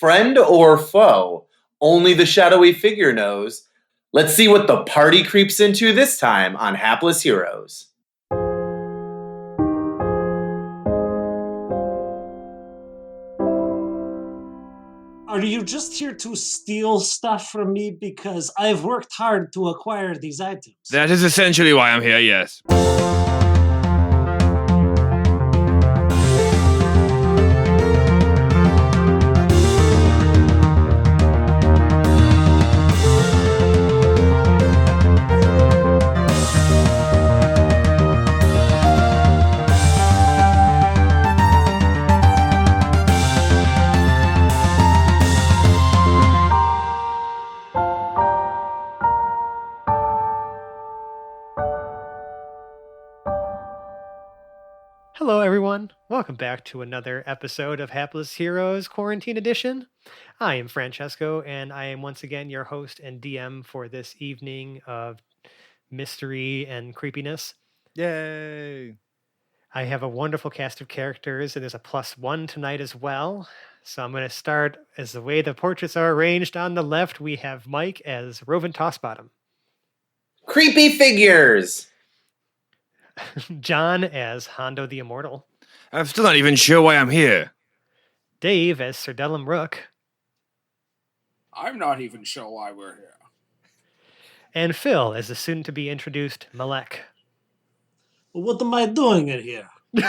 Friend or foe? Only the shadowy figure knows. Let's see what the party creeps into this time on Hapless Heroes. Are you just here to steal stuff from me? Because I've worked hard to acquire these items. That is essentially why I'm here, yes. Hello, everyone. Welcome back to another episode of Hapless Heroes Quarantine Edition. I am Francesco, and I am once again your host and DM for this evening of mystery and creepiness. Yay! I have a wonderful cast of characters, and there's a +1 tonight as well. So I'm going to start as the way the portraits are arranged. On the left, we have Mike as Rovin Tossbottom. Creepy figures! John as Hondo the Immortal. I'm still not even sure why I'm here. Dave as Sir Dellum Rook. I'm not even sure why we're here. And Phil as the soon-to-be introduced Malek. What am I doing in here? This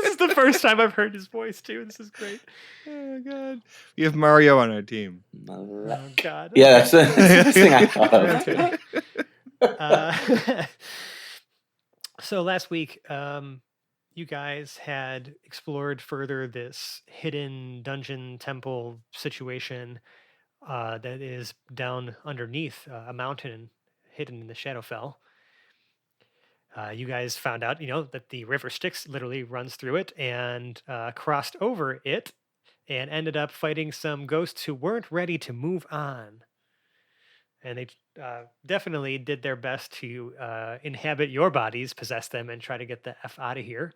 is the first time I've heard his voice, too. This is great. Oh, God. We have Mario on our team. Oh, God. Yeah, that's the first thing I thought of. So last week, you guys had explored further this hidden dungeon temple situation that is down underneath a mountain hidden in the Shadowfell. You guys found out, that the river Styx literally runs through it and crossed over it and ended up fighting some ghosts who weren't ready to move on. And they definitely did their best to inhabit your bodies, possess them, and try to get the F out of here.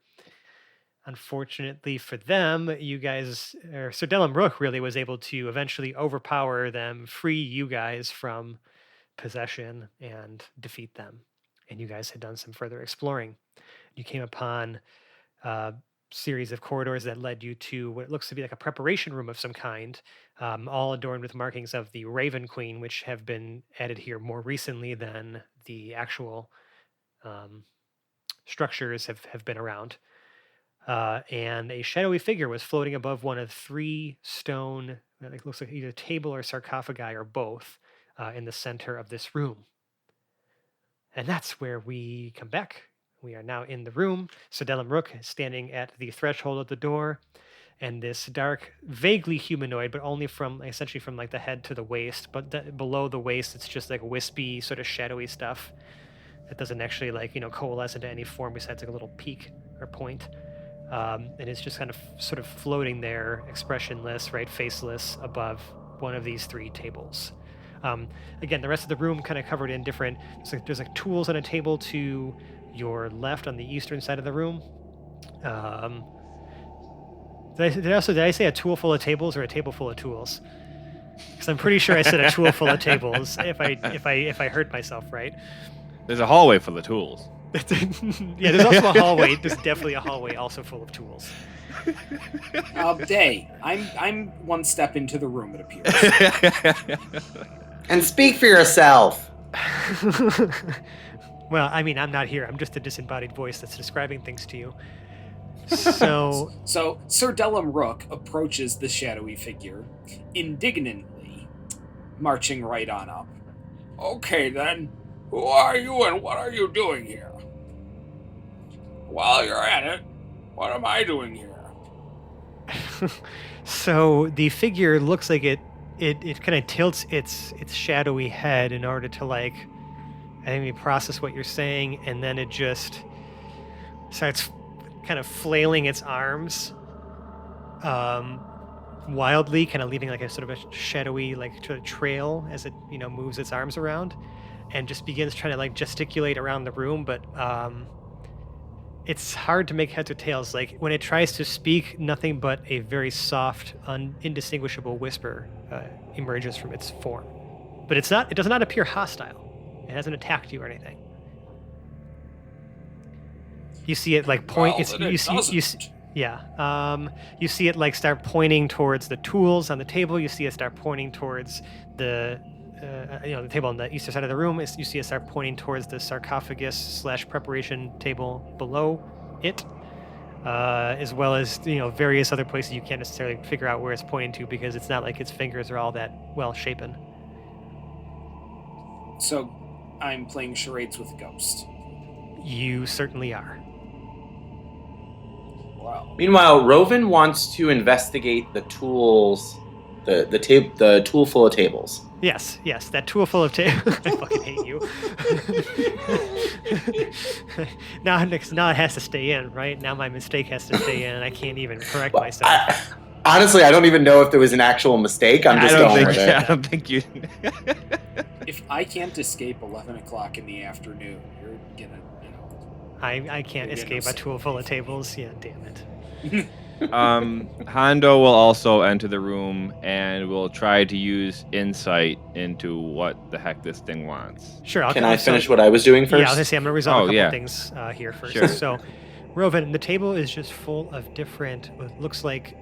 Unfortunately for them, you guys, or Sir Dellum Rook really was able to eventually overpower them, free you guys from possession, and defeat them. And you guys had done some further exploring. You came upon a series of corridors that led you to what looks to be like a preparation room of some kind, all adorned with markings of the Raven Queen, which have been added here more recently than the actual structures have been around. And a shadowy figure was floating above one of 3 stone, it looks like either table or sarcophagi or both, in the center of this room. And that's where we come back. We are now in the room. Sir Dellum Rook is standing at the threshold of the door, and this dark, vaguely humanoid, but only essentially from like the head to the waist. But below the waist, it's just like wispy, sort of shadowy stuff that doesn't actually coalesce into any form besides like a little peak or point. And it's just kind of sort of floating there, expressionless, right, faceless, above one of these 3 tables. Again, the rest of the room kind of covered in different. There's like tools on a table to your left on the eastern side of the room. Did I say a tool full of tables or a table full of tools? Because I'm pretty sure I said a tool full of tables. If I heard myself right. There's a hallway full of tools. Yeah, there's also a hallway. There's definitely a hallway also full of tools. Day, I'm one step into the room, it appears. And speak for yourself. Well, I mean, I'm not here. I'm just a disembodied voice that's describing things to you. So Sir Dellum Rook approaches the shadowy figure, indignantly, marching right on up. Okay, then. Who are you and what are you doing here? While you're at it, what am I doing here? So the figure looks like it kind of tilts its shadowy head in order to I think process what you're saying, and then it just starts kind of flailing its arms wildly, kind of leaving like a sort of a shadowy trail as it moves its arms around, and just begins trying to gesticulate around the room, but It's hard to make heads or tails. Like when it tries to speak, nothing but a very soft, indistinguishable whisper emerges from its form. But it's not. It does not appear hostile. It hasn't attacked you or anything. You see it like point. Well, It's then it doesn't. yeah. You see it like start pointing towards the tools on the table. You see it start pointing towards the the table on the eastern side of the room. You see it start pointing towards the sarcophagus / preparation table below it, as well as various other places you can't necessarily figure out where it's pointing to because it's not like its fingers are all that well shapen. So, I'm playing charades with a ghost. You certainly are. Wow. Meanwhile, Rovan wants to investigate the tools, the tool full of tables. Yes, that tool full of tape. I fucking hate you. now it has to stay in, right? Now my mistake has to stay in, and I can't even correct myself. Honestly, I don't even know if there was an actual mistake. I'm just going with it. I don't think you. If I can't escape 11 o'clock in the afternoon, you're gonna, I can't Maybe escape no a tool full of tables. Yeah, damn it. Hondo will also enter the room and will try to use insight into what the heck this thing wants. Sure. Can I finish what I was doing first? Yeah, I was gonna say I'm gonna resolve a couple yeah. things here first. Sure. So, Rovan, the table is just full of different. What looks like.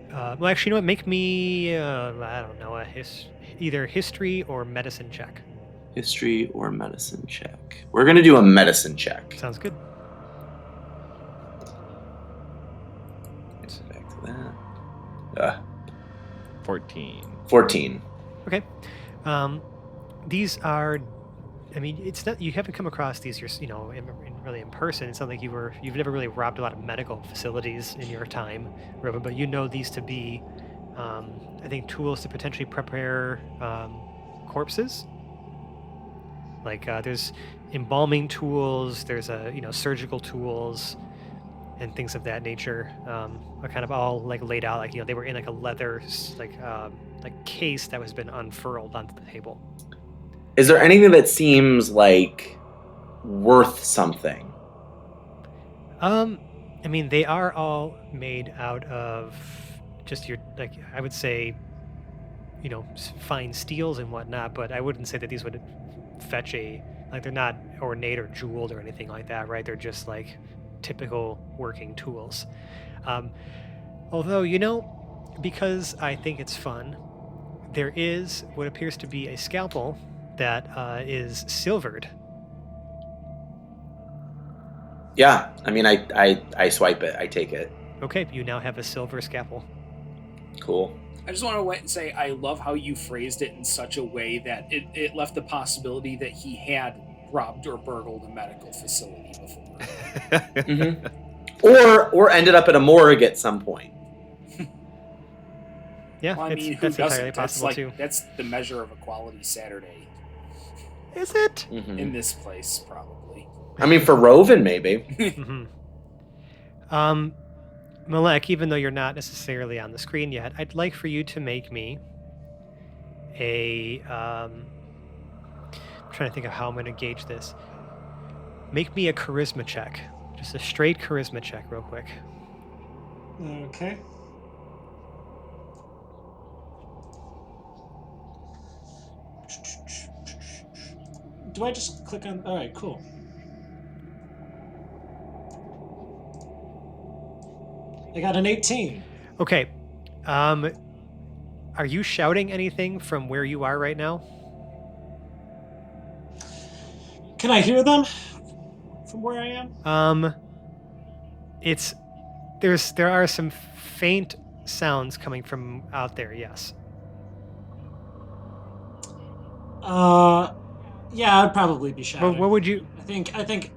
Well, actually, you know what? Make me. I don't know. Either history or medicine check. History or medicine check. We're gonna do a medicine check. Sounds good. Back to that. 14. 14. Okay. These are. I mean, it's not. You haven't come across these, really in person. It's not like you've never really robbed a lot of medical facilities in your time, Rovan. But you know these to be, I think, tools to potentially prepare corpses. Like there's embalming tools. There's surgical tools, and things of that nature. Are kind of all like laid out. Like they were in like a leather like case that has been unfurled onto the table. Is there anything that seems like worth something? I mean, they are all made out of just I would say, fine steels and whatnot, but I wouldn't say that these would fetch they're not ornate or jeweled or anything like that, right? They're just like typical working tools. Although, because I think it's fun, there is what appears to be a scalpel that is silvered. Yeah, I mean, I swipe it. I take it. Okay, you now have a silver scalpel. Cool. I just want to wait and say I love how you phrased it in such a way that it left the possibility that he had robbed or burgled a medical facility before. Mm-hmm. Or ended up at a morgue at some point. Yeah, Well, I mean, who that's entirely doesn't? That's possible too. That's the measure of a quality Saturday Is it? Mm-hmm. in this place, probably. I mean, for Rovan, maybe. Mm-hmm. Malek, even though you're not necessarily on the screen yet, I'd like for you to make me I'm trying to think of how I'm going to gauge this. Make me a charisma check. Just a straight charisma check real quick. Okay. Do I just click on... All right, cool. I got an 18. Okay. Are you shouting anything from where you are right now? Can I hear them from where I am? There are some faint sounds coming from out there, yes. Yeah, I'd probably be shouting. What would you... I think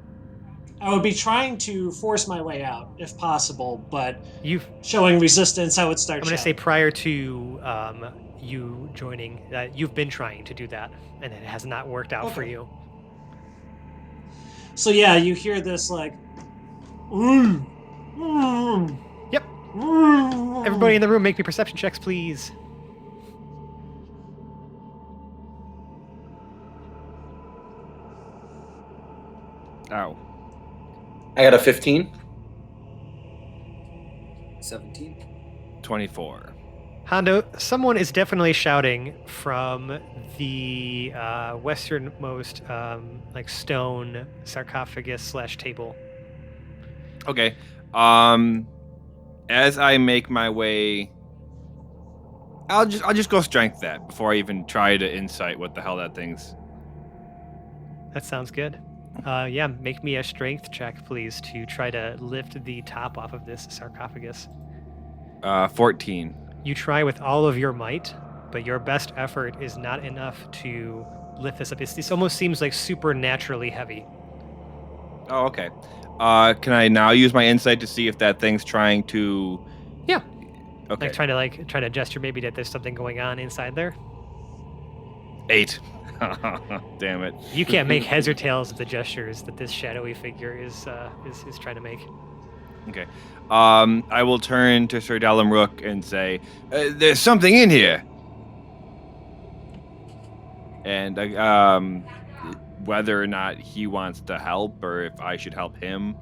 I would be trying to force my way out if possible, but showing resistance, I would start. I'm going to say prior to you joining, you've been trying to do that, and it has not worked out for you. So yeah, you hear this like. Yep. Everybody in the room, make me perception checks, please. Ow. I got a 15. 17. 24. Hondo, someone is definitely shouting from the westernmost, stone sarcophagus / table. Okay. As I make my way, I'll just go strength that before I even try to insight what the hell that thing's. That sounds good. Yeah, make me a strength check, please, to try to lift the top off of this sarcophagus. 14. You try with all of your might, but your best effort is not enough to lift this up. This almost seems like supernaturally heavy. Oh, okay. Can I now use my insight to see if that thing's trying to? Yeah. Okay. Trying to gesture maybe that there's something going on inside there. 8. Damn it. You can't make heads or tails of the gestures that this shadowy figure is trying to make. Okay. I will turn to Sir Dallum Rook and say, "There's something in here." And whether or not he wants to help or if I should help him.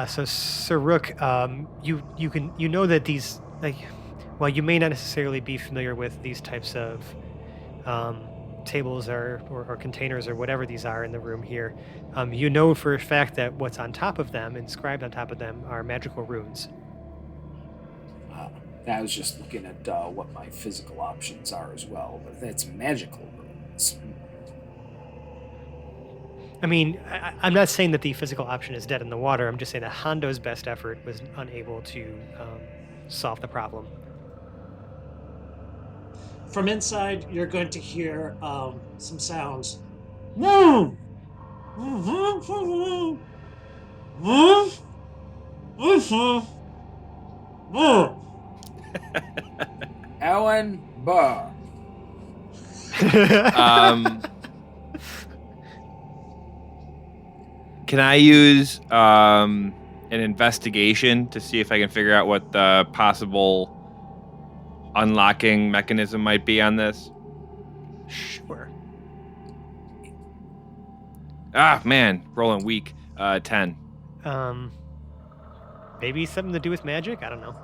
So Sir Rook, you know that these, while you may not necessarily be familiar with these types of tables or containers or whatever these are in the room here, you know for a fact that what's on top of them, inscribed on top of them, are magical runes. I was just looking at what my physical options are as well, but that's magical runes. I mean, I'm not saying that the physical option is dead in the water. I'm just saying that Hondo's best effort was unable to solve the problem. From inside, you're going to hear some sounds. Alan Burr. Can I use an investigation to see if I can figure out what the possible unlocking mechanism might be on this? Sure. Ah, man, rolling weak. 10. Maybe something to do with magic? I don't know.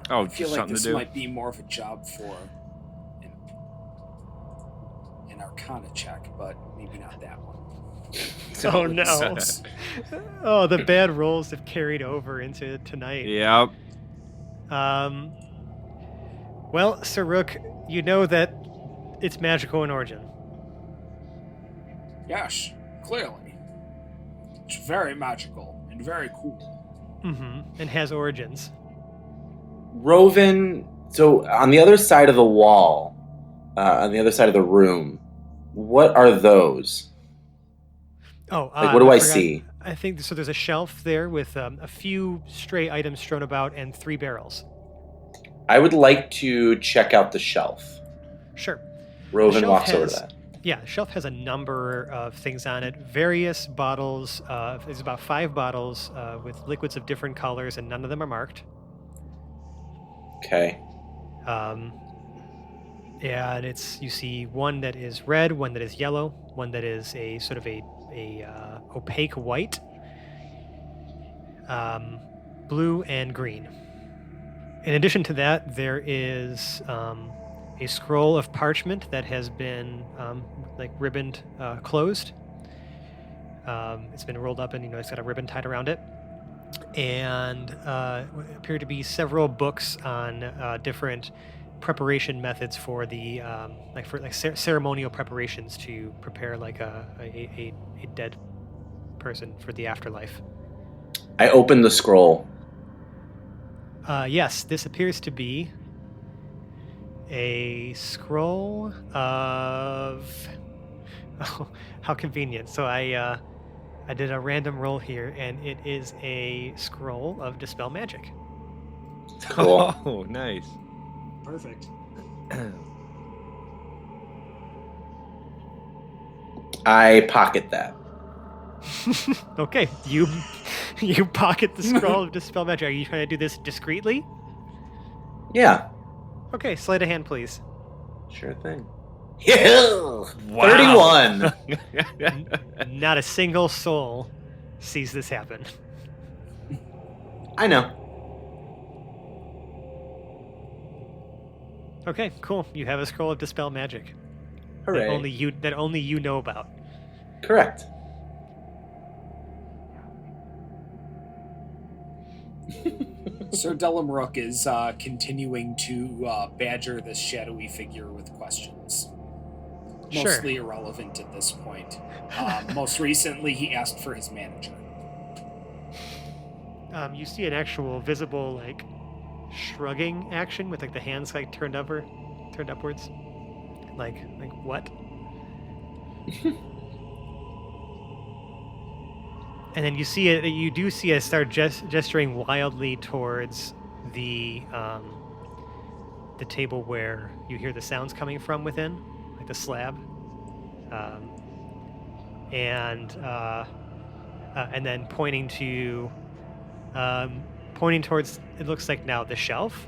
Oh, I feel just like something this to do. might be more of a job for an Arcana check, but maybe not that one. Oh no! Oh, the bad rolls have carried over into tonight. Yep. Well, Sir Rook, you know that it's magical in origin. Yes, clearly. It's very magical and very cool. Mm-hmm. And has origins. Roven, so on the other side of the wall, on the other side of the room, what are those? Oh, what do I see? I think so. There's a shelf there with a few stray items strewn about and 3 barrels. I would like to check out the shelf. Sure. Roven walks over to that. Yeah, the shelf has a number of things on it. Various bottles. There's about 5 bottles with liquids of different colors, and none of them are marked. Okay. And you see one that is red, one that is yellow, one that is a sort of a opaque white, blue, and green. In addition to that, there is a scroll of parchment that has been ribboned closed. It's been rolled up and it's got a ribbon tied around it. And appear to be several books on different preparation methods for the ceremonial preparations to prepare a dead person for the afterlife. I open the scroll. Yes, this appears to be a scroll of... Oh, how convenient. So I did a random roll here, and it is a scroll of Dispel Magic. Cool. Oh, nice. Perfect. I pocket that. Okay, you pocket the scroll of Dispel Magic. Are you trying to do this discreetly? Yeah. Okay, sleight of hand, please. Sure thing. Yeah. Wow. 31. Not a single soul sees this happen. I know. Okay, cool. You have a scroll of Dispel Magic. Hooray. That only you know about. Correct. Sir Dellum Rook is continuing to badger this shadowy figure with questions. Mostly irrelevant at this point. Most recently, he asked for his manager. You see an actual visible, like, shrugging action with, like, the hands, like, turned upwards. Like what? And then you do see it start gesturing wildly towards the table where you hear the sounds coming from within, like the slab, and then pointing towards, it looks like now, the shelf.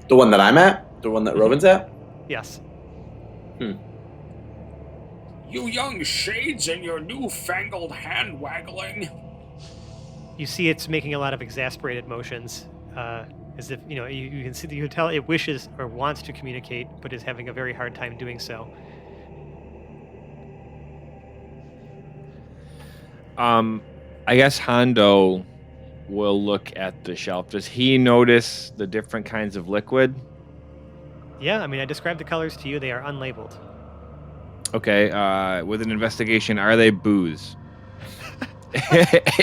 The one that I'm at? The one that Rovin's at? Yes. You young shades and your newfangled hand waggling. You see it's making a lot of exasperated motions, as if, you can tell it wishes or wants to communicate, but is having a very hard time doing so. I guess Hondo will look at the shelf. Does he notice the different kinds of liquid? Yeah, I mean, I described the colors to you. They are unlabeled. Okay, with an investigation, are they booze?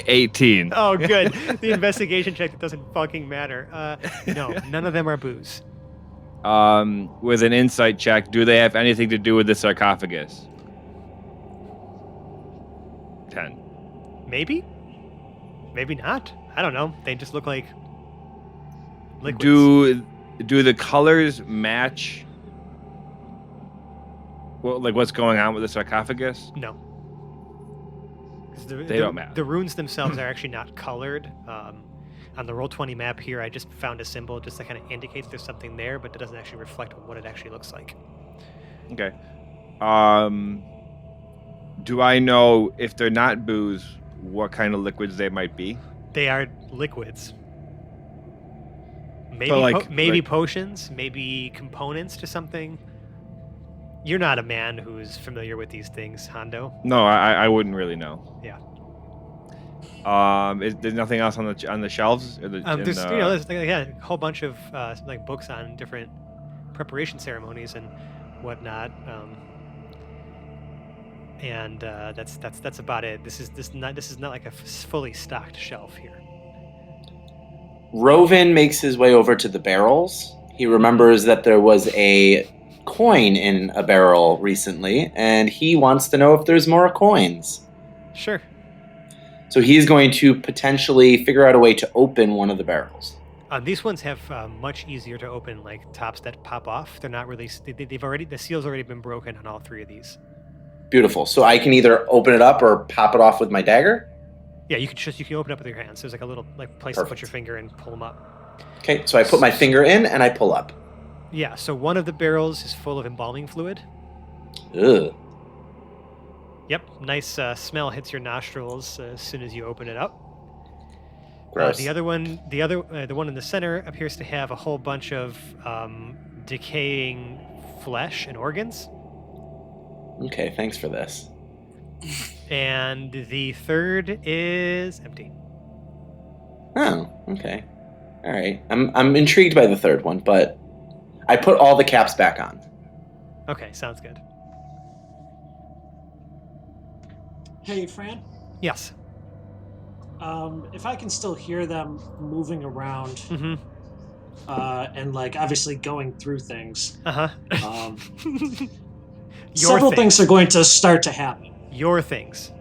18. Oh, good. The investigation check that doesn't fucking matter. No, none of them are booze. With an insight check, do they have anything to do with the sarcophagus? 10. Maybe? Maybe not. I don't know. They just look like liquids. Do the colors match? Well, like what's going on with the sarcophagus? No. They don't matter. The runes themselves are actually not colored. On the Roll20 map here, I just found a symbol just to kind of indicate there's something there, but it doesn't actually reflect on what it actually looks like. Okay. Do I know, if they're not booze, what kind of liquids they might be? They are liquids. Maybe So maybe potions, maybe components to something. You're not a man who's familiar with these things, Hondo. No, I wouldn't really know. Yeah. There's nothing else on the shelves? There's a whole bunch of like books on different preparation ceremonies and whatnot. And that's about it. This is not like a fully stocked shelf here. Rovin makes his way over to the barrels. He remembers that there was a coin in a barrel recently, and he wants to know if there's more coins. Sure. So he's going to potentially figure out a way to open one of the barrels. These ones have much easier to open, like tops that pop off. They're not really. The seal's already been broken on all three of these. Beautiful. So I can either open it up or pop it off with my dagger? Yeah, you can open it up with your hands. There's like a little place to put your finger and pull them up. Okay, so I put my finger in and I pull up. Yeah, so one of the barrels is full of embalming fluid. Ugh. Yep, nice smell hits your nostrils as soon as you open it up. Gross. The one in the center appears to have a whole bunch of decaying flesh and organs. Okay, thanks for this. And the third is empty. Oh, okay. All right. I'm intrigued by the third one, but I put all the caps back on. Okay, sounds good. Hey, Fran? Yes. If I can still hear them moving around, Mm-hmm. and like obviously going through things, Uh-huh. several things are going to start to happen. Your things.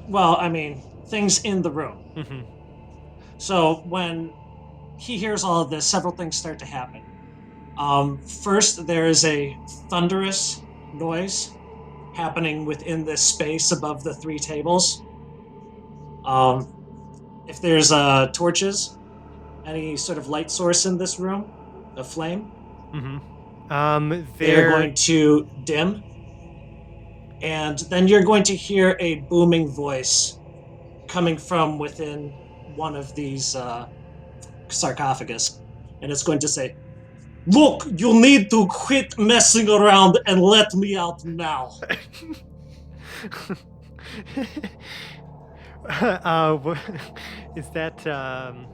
Well, I mean, things in the room. Mm-hmm. So when he hears all of this, several things start to happen. First, there is a thunderous noise happening within this space above the three tables. If there's torches, any sort of light source in this room, a flame, Mm-hmm. they're going to dim. And then you're going to hear a booming voice coming from within one of these sarcophagus. And it's going to say, "Look, you need to quit messing around and let me out now." Is that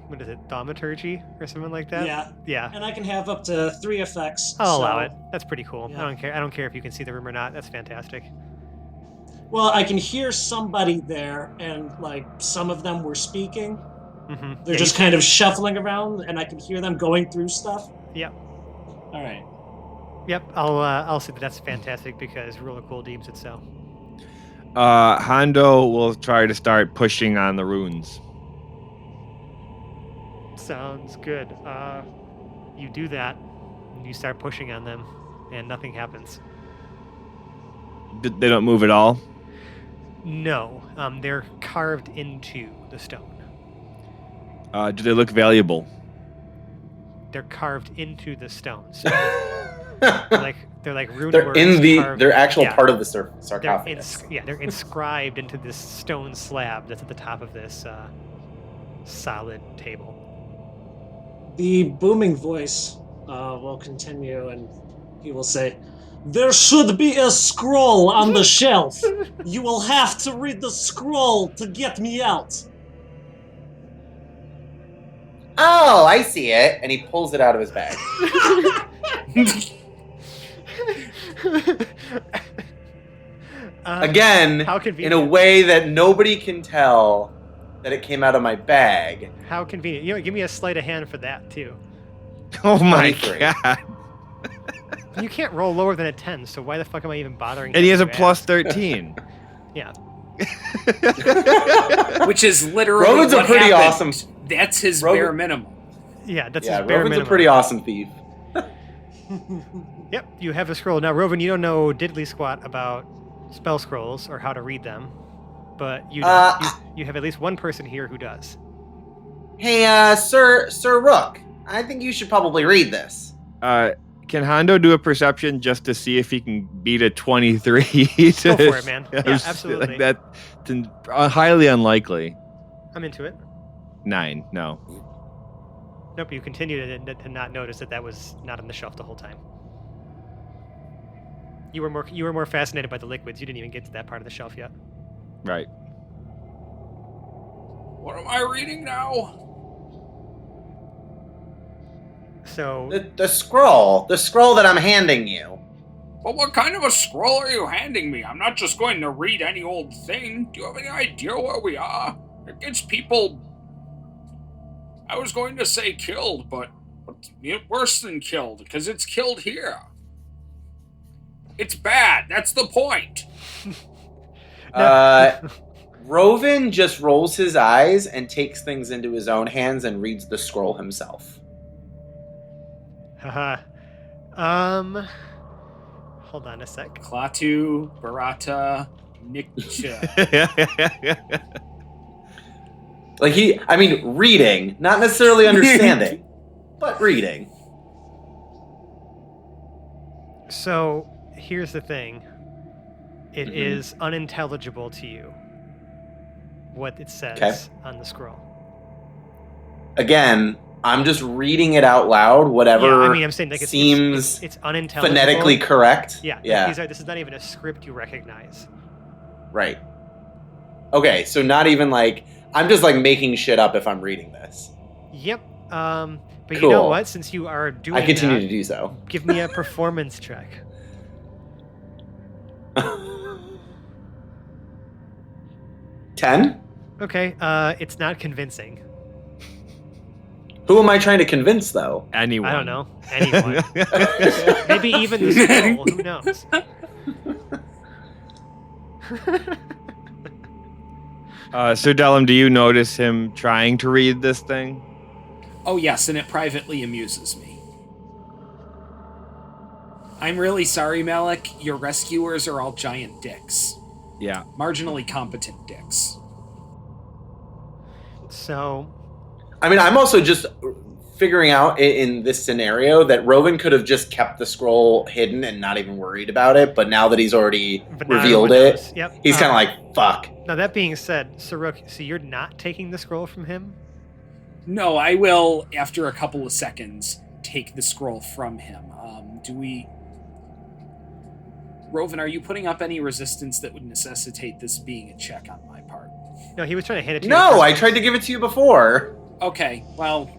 what is it, thaumaturgy or something like that? Yeah. Yeah. And I can have up to 3 effects. I'll allow it. That's pretty cool. Yeah. I don't care if you can see the room or not. That's fantastic. Well, I can hear somebody there, and like some of them were speaking. Mm-hmm. They're just kind of shuffling around, and I can hear them going through stuff. Yep. All right. Yep. I'll say that that's fantastic because Rule of Cool deems it so. Hondo will try to start pushing on the runes. Sounds good. You do that, and you start pushing on them, and nothing happens. They don't move at all? No, they're carved into the stone. Do they look valuable? They're carved into the stone. So they're like rune They're words in the. carved- They're actual yeah, part of the They're sarcophagus. they're inscribed into this stone slab that's at the top of this solid table. The booming voice will continue, and he will say, "There should be a scroll on the shelf. You will have to read the scroll to get me out." Oh, I see it. And he pulls it out of his bag. Again, how in convenient. a way that nobody can tell that it came out of my bag. How convenient. You know, give me a sleight of hand for that, too. Oh my 23. god. You can't roll lower than a 10, so why the fuck am I even bothering? And he has a having you plus ask? 13. Yeah. Which is literally Rowan's a what pretty happened. awesome. That's his Rowan- bare minimum. Yeah, that's Yeah, his bare Rowan's minimum. a pretty awesome thief. Yep, you have a scroll. Now, Rovan, you don't know diddly squat about spell scrolls or how to read them, but you have at least one person here who does. Hey, Sir Rook, I think you should probably read this. Can Hondo do a perception just to see if he can beat a 23? Go for it, man. Yeah, absolutely. Like that, it's highly unlikely. I'm into it. 9, no. Nope, you continue to not notice that was not on the shelf the whole time. You were more fascinated by the liquids. You didn't even get to that part of the shelf yet. Right. What am I reading now? So The scroll that I'm handing you. Well, what kind of a scroll are you handing me? I'm not just going to read any old thing. Do you have any idea where we are? It's people... I was going to say killed, but worse than killed, because it's killed here. It's bad. That's the point. Rovan just rolls his eyes and takes things into his own hands and reads the scroll himself. Haha. Hold on a sec. Klaatu, Barata, Nikcha. Like reading, not necessarily understanding, but reading. So here's the thing. It is unintelligible to you what it says on the scroll. Again, I'm just reading it out loud, whatever I'm saying like seems it's unintelligible. phonetically correct. Yeah. Yeah. This is not even a script you recognize. Right. Okay, so not even like, I'm just like making shit up if I'm reading this. Yep. But Cool. you know what? Since you are doing I continue that, to do so. give me a performance check. 10? Okay. It's not convincing. Who am I trying to convince, though? Anyone. I don't know. Anyone. Maybe even the scroll. Who knows? Sir Dellum, do you notice him trying to read this thing? Oh yes, and it privately amuses me. I'm really sorry, Malik. Your rescuers are all giant dicks. Yeah. Marginally competent dicks. So, I'm also just figuring out in this scenario that Rovan could have just kept the scroll hidden and not even worried about it, but now that he's already revealed it, yep. he's kind of like, fuck. Now, that being said, Saruk, so you're not taking the scroll from him? No, I will, after a couple of seconds, take the scroll from him. Rovan, are you putting up any resistance that would necessitate this being a check on my part? No, he was trying to hand it to you. No, I tried to give it to you before. Okay, well,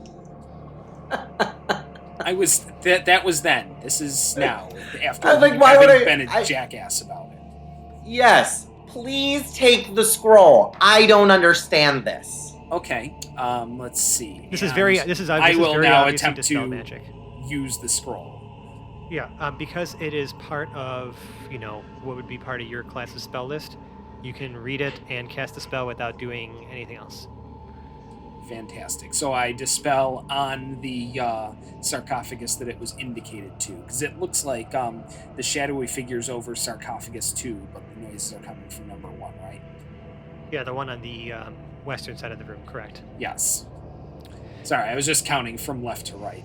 that was then. This is now, after having been a jackass about it. Yes, please take the scroll. I don't understand this. Okay, let's see. I will very now obviously attempt dispel to magic. use the scroll. Yeah, because it is part of, what would be part of your class's spell list, you can read it and cast the spell without doing anything else. Fantastic. So I dispel on the sarcophagus that it was indicated to, because it looks like the shadowy figure's over sarcophagus 2, but the noises are coming from number 1, right? Yeah, the one on the western side of the room, correct. Yes. Sorry, I was just counting from left to right.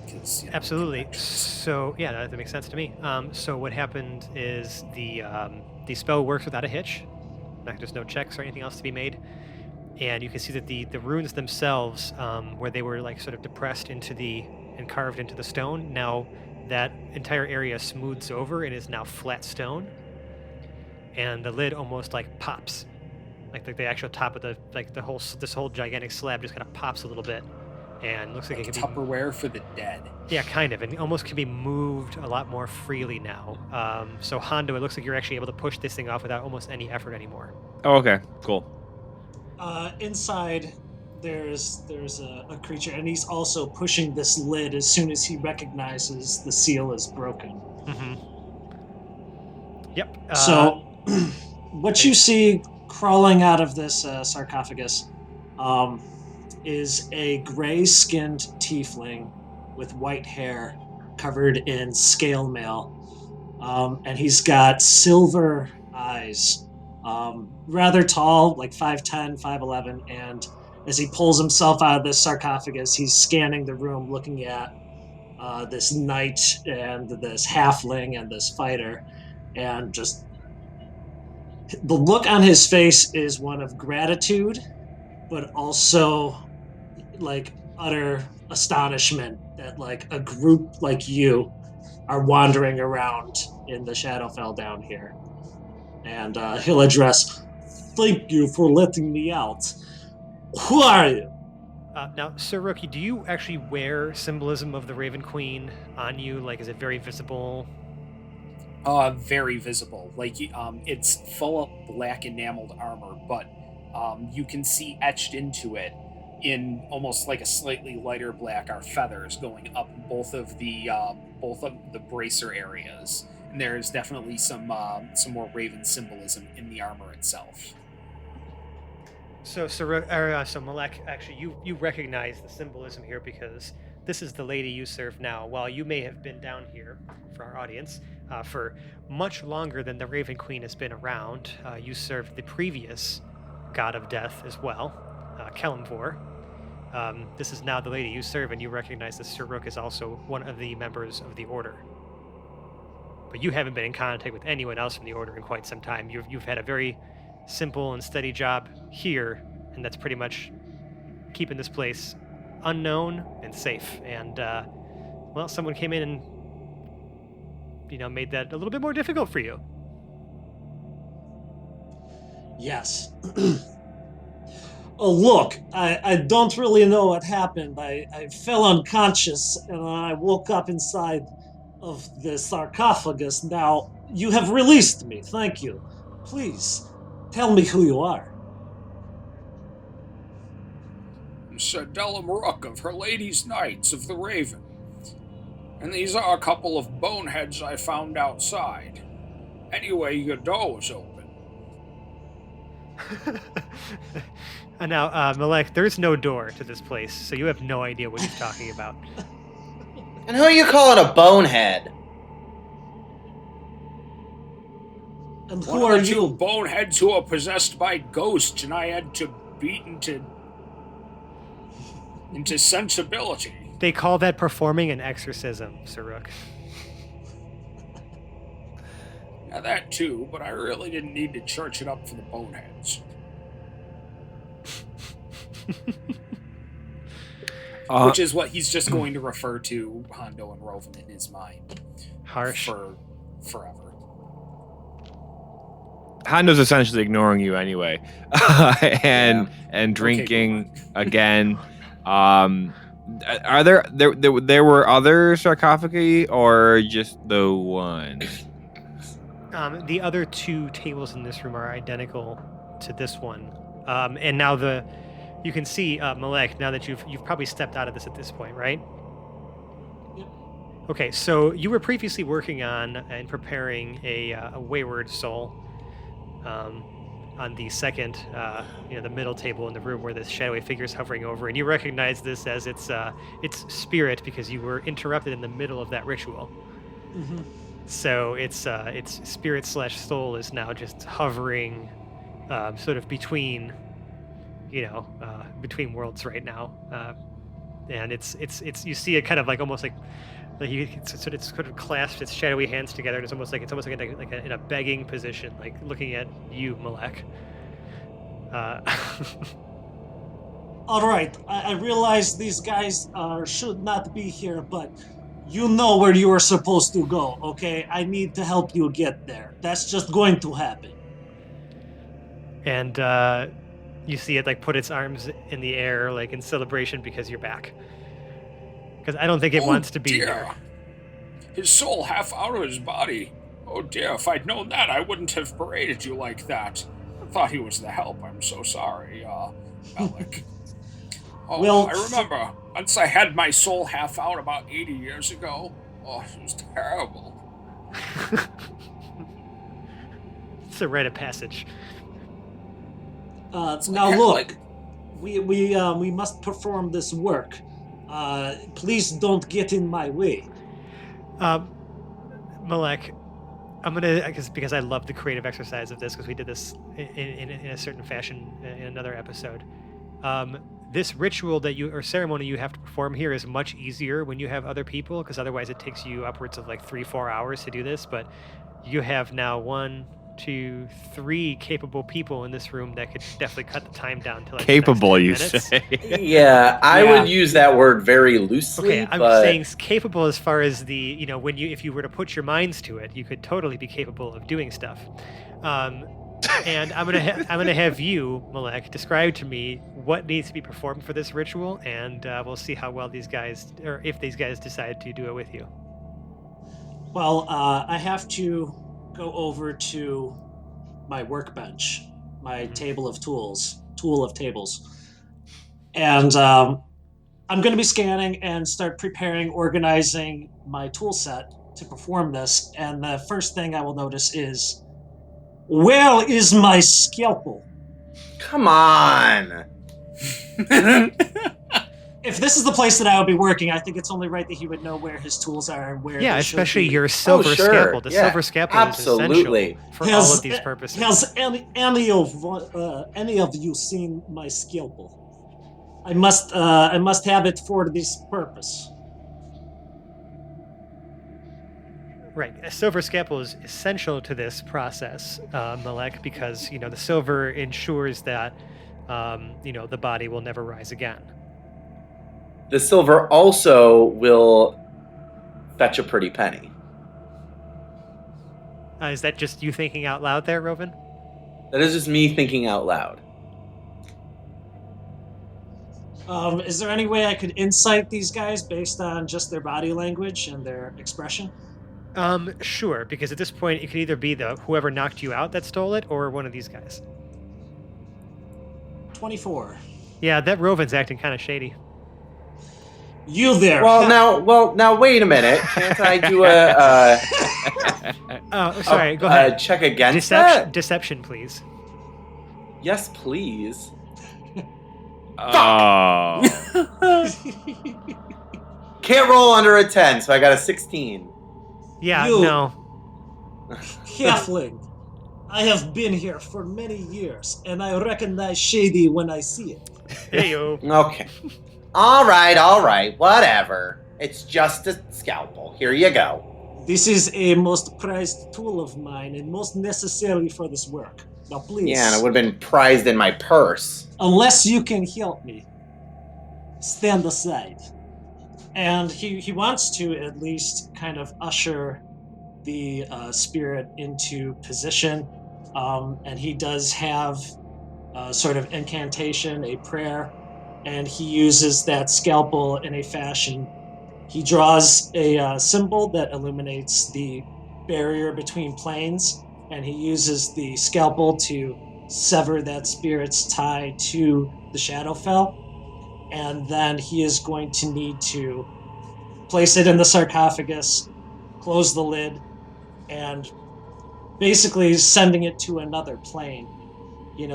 Absolutely. So, yeah, that makes sense to me. So what happened is the spell works without a hitch. There's no checks or anything else to be made. And you can see that the runes themselves, where they were like sort of depressed and carved into the stone, now that entire area smooths over and is now flat stone. And the lid almost like pops. Like the actual top of this whole gigantic slab just kind of pops a little bit. And looks like it can be Tupperware for the dead. Yeah, kind of. And it almost can be moved a lot more freely now. So Hondo, it looks like you're actually able to push this thing off without almost any effort anymore. Oh, okay, cool. Inside, there's a creature, and he's also pushing this lid as soon as he recognizes the seal is broken. Mm-hmm. Yep. So, what you see crawling out of this sarcophagus is a gray-skinned tiefling with white hair covered in scale mail. And he's got silver eyes. Rather tall, like 5'10", 5'11", and as he pulls himself out of this sarcophagus, he's scanning the room, looking at this knight and this halfling and this fighter, and just the look on his face is one of gratitude, but also like utter astonishment that like a group like you are wandering around in the Shadowfell down here. And he'll address, "Thank you for letting me out. Who are you?" Now, Sir Rookie, do you actually wear symbolism of the Raven Queen on you? Like, is it very visible? Very visible. Like, it's full of black enameled armor, but you can see etched into it in almost like a slightly lighter black are feathers going up both of the bracer areas. And there's definitely some more Raven symbolism in the armor itself. So Malek, actually, you recognize the symbolism here because this is the lady you serve now. While you may have been down here, for our audience, for much longer than the Raven Queen has been around, you served the previous god of death as well, Fore. This is now the lady you serve, and you recognize that Saruk is also one of the members of the Order. But you haven't been in contact with anyone else from the Order in quite some time. You've had a very simple and steady job here, and that's pretty much keeping this place unknown and safe. And, someone came in and, made that a little bit more difficult for you. Yes. Oh, look, I don't really know what happened. I fell unconscious, and I woke up inside of the sarcophagus. Now, you have released me. Thank you. Please, tell me who you are. Sir Dellum Rook of Her Lady's Knights of the Raven. And these are a couple of boneheads I found outside. Anyway, your door was open. And now, Malek, there's no door to this place, so you have no idea what he's talking about. And who are you calling a bonehead? And One who of are the two you? boneheads who are possessed by ghosts, and I had to beat into sensibility. They call that performing an exorcism, Saruk. Now that too, but I really didn't need to church it up for the boneheads. Which is what he's just going to refer to Hondo and Rovan in his mind. Harsh. For forever. Hondo's essentially ignoring you anyway, and drinking again. Are there were other sarcophagi or just the one? The other 2 tables in this room are identical to this one, and now you can see Malek. Now that you've probably stepped out of this at this point, right? Yep. Okay, so you were previously working on and preparing a wayward soul. On the second, the middle table in the room where the shadowy figure is hovering over, and you recognize this as its spirit because you were interrupted in the middle of that ritual. Mm-hmm. So its spirit/soul is now just hovering, sort of between worlds right now, and it's you see it kind of like almost like it's sort of clasped its shadowy hands together, and it's almost like in a begging position, like looking at you, Malek. All right, I realize these guys should not be here, but you know where you are supposed to go, okay? I need to help you get there. That's just going to happen. And you see it like put its arms in the air, like in celebration because you're back. Because I don't think it wants to be here. His soul half out of his body. Oh dear, if I'd known that, I wouldn't have paraded you like that. I thought he was the help. I'm so sorry, Alec. I remember. Once I had my soul half out about 80 years ago. Oh, it was terrible. It's a rite of passage. Now look, we must perform this work. Please don't get in my way. Malek, I'm gonna, because I love the creative exercise of this, because we did this in a certain fashion in another episode. This ritual or ceremony you have to perform here is much easier when you have other people, because otherwise it takes you upwards of like 3-4 hours to do this. But you have now 1, 2, 3 capable people in this room that could definitely cut the time down to like capable, you minutes. say? Yeah, I would use that word very loosely. Okay, I'm saying capable as far as the, if you were to put your minds to it, you could totally be capable of doing stuff. And I'm gonna have you, Malek, describe to me what needs to be performed for this ritual, and we'll see how well these guys, or if these guys decide to do it with you. Well, I have to go over to my workbench, my tool of tables. And I'm going to be scanning and start organizing my tool set to perform this. And the first thing I will notice is, where is my scalpel? Come on. If this is the place that I would be working, I think it's only right that he would know where his tools are and where. Yeah, especially your silver scalpel. The silver scalpel is essential for all of these purposes. Has any of you seen my scalpel? I must have it for this purpose. Right, a silver scalpel is essential to this process, Malek, because the silver ensures that the body will never rise again. The silver also will fetch a pretty penny. Is that just you thinking out loud there, Rovan? That is just me thinking out loud. Is there any way I could insight these guys based on just their body language and their expression? Sure, because at this point it could either be whoever knocked you out that stole it, or one of these guys. 24. Yeah, that Rovan's acting kind of shady. You there? Well, now, wait a minute. Can't I do a? Oh, sorry. Go ahead. Check against that? Deception, please. Yes, please. Oh. Can't roll under a 10, so I got a 16. Yeah, no. Halfling, I have been here for many years, and I recognize shady when I see it. Hey-yo. Okay. All right, whatever. It's just a scalpel. Here you go. This is a most prized tool of mine and most necessary for this work. Now, please. Yeah, and it would have been prized in my purse. Unless you can help me, stand aside. And he wants to at least kind of usher the spirit into position. And he does have a sort of incantation, a prayer, and he uses that scalpel in a fashion. He draws a symbol that illuminates the barrier between planes, and he uses the scalpel to sever that spirit's tie to the Shadowfell. And then he is going to need to place it in the sarcophagus, close the lid, and basically sending it to another plane.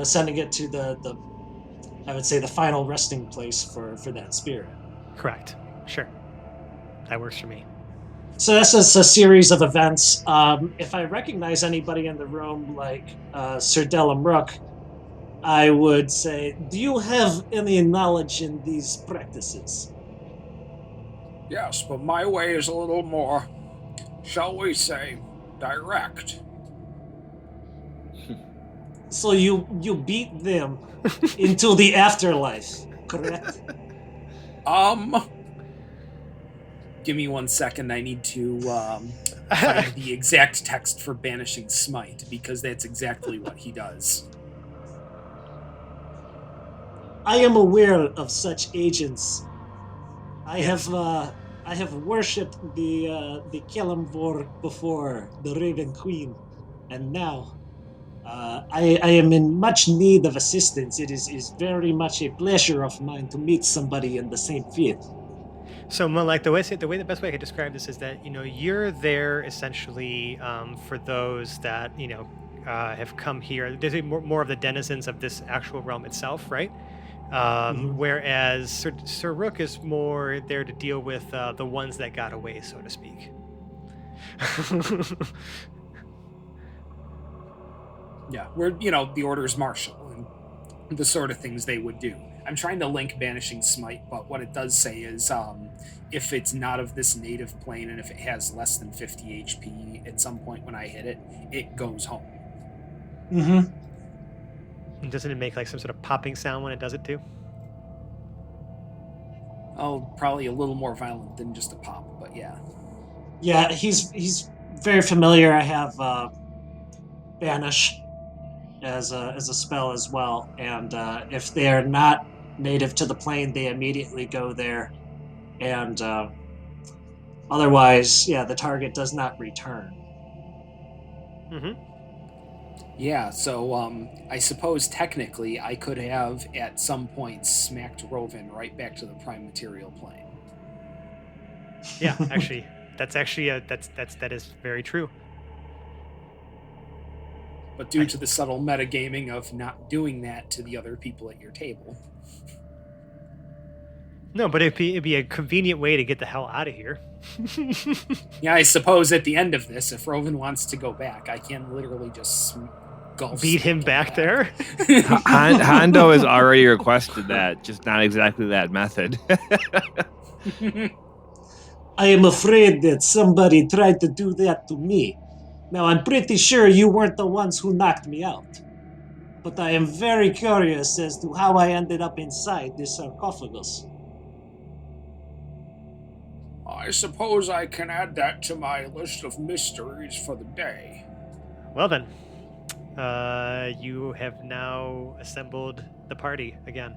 Sending it to the I would say the final resting place for that spirit. Correct. Sure. That works for me. So that's just a series of events. If I recognize anybody in the room, like Sir Delum Rook, I would say, do you have any knowledge in these practices? Yes, but my way is a little more, shall we say, direct. So you beat them into the afterlife, correct? Give me 1 second. I need to find the exact text for Banishing Smite, because that's exactly what he does. I am aware of such agents. I have worshipped the Kelemvor before, the Raven Queen, and now I am in much need of assistance. It is very much a pleasure of mine to meet somebody in the same field. So, like the best way I could describe this is that you're there essentially for those that have come here. There's more of the denizens of this actual realm itself, right? Whereas Sir Rook is more there to deal with the ones that got away, so to speak. Yeah, we're the Order's Marshal and the sort of things they would do. I'm trying to link Banishing Smite, but what it does say is if it's not of this native plane and if it has less than 50 HP at some point when I hit it, it goes home. Mm-hmm. And doesn't it make like some sort of popping sound when it does it too? Oh, probably a little more violent than just a pop, but yeah. Yeah, he's very familiar. I have Banish as a spell as well, and if they are not native to the plane, they immediately go there, and otherwise, the target does not return. Mm-hmm. Yeah, so I suppose technically I could have at some point smacked Rovin right back to the prime material plane. Yeah, actually, that is very true. But due to the subtle metagaming of not doing that to the other people at your table. No, but it'd be a convenient way to get the hell out of here. Yeah, I suppose at the end of this, if Rovin wants to go back, I can literally just beat him back there. Hondo has already requested that, just not exactly that method. I am afraid that somebody tried to do that to me. Now, I'm pretty sure you weren't the ones who knocked me out. But I am very curious as to how I ended up inside this sarcophagus. I suppose I can add that to my list of mysteries for the day. Well then, you have now assembled the party again.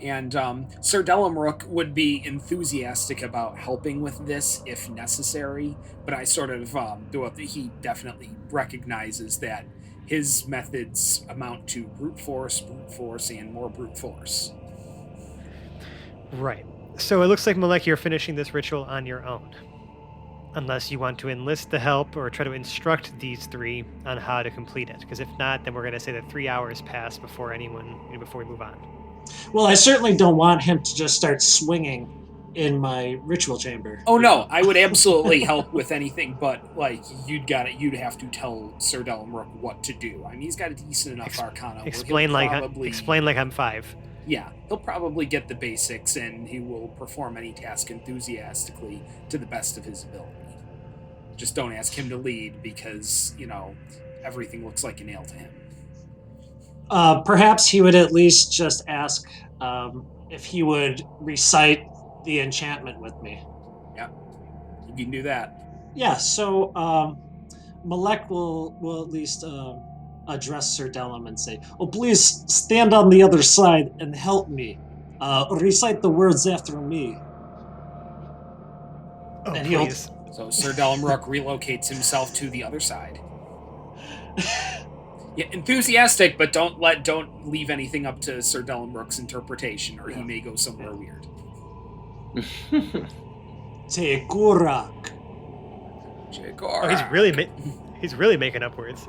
And Sir Delum Rook would be enthusiastic about helping with this if necessary, but I sort of he definitely recognizes that his methods amount to brute force, and more brute force. Right. So it looks like, Malek, you're finishing this ritual on your own. Unless you want to enlist the help or try to instruct these three on how to complete it. Because if not, then we're going to say that 3 hours pass before we move on. Well, I certainly don't want him to just start swinging in my ritual chamber. Oh no, I would absolutely help with anything, but like you'd have to tell Sir Delamrook what to do. I mean, he's got a decent enough Arcana. Explain like I'm 5. Yeah, he'll probably get the basics, and he will perform any task enthusiastically to the best of his ability. Just don't ask him to lead, because everything looks like a nail to him. Perhaps he would at least just ask if he would recite the enchantment with me. Yeah, you can do that. Yeah, so Malek will at least address Sir Delam and say, "Oh, please stand on the other side and help me. Recite the words after me." Oh, and please. So Sir Delamrook relocates himself to the other side. Yeah, enthusiastic, but don't leave anything up to Sir Delamrook's interpretation, or he may go somewhere weird. Tegurak. Oh, he's really making up words.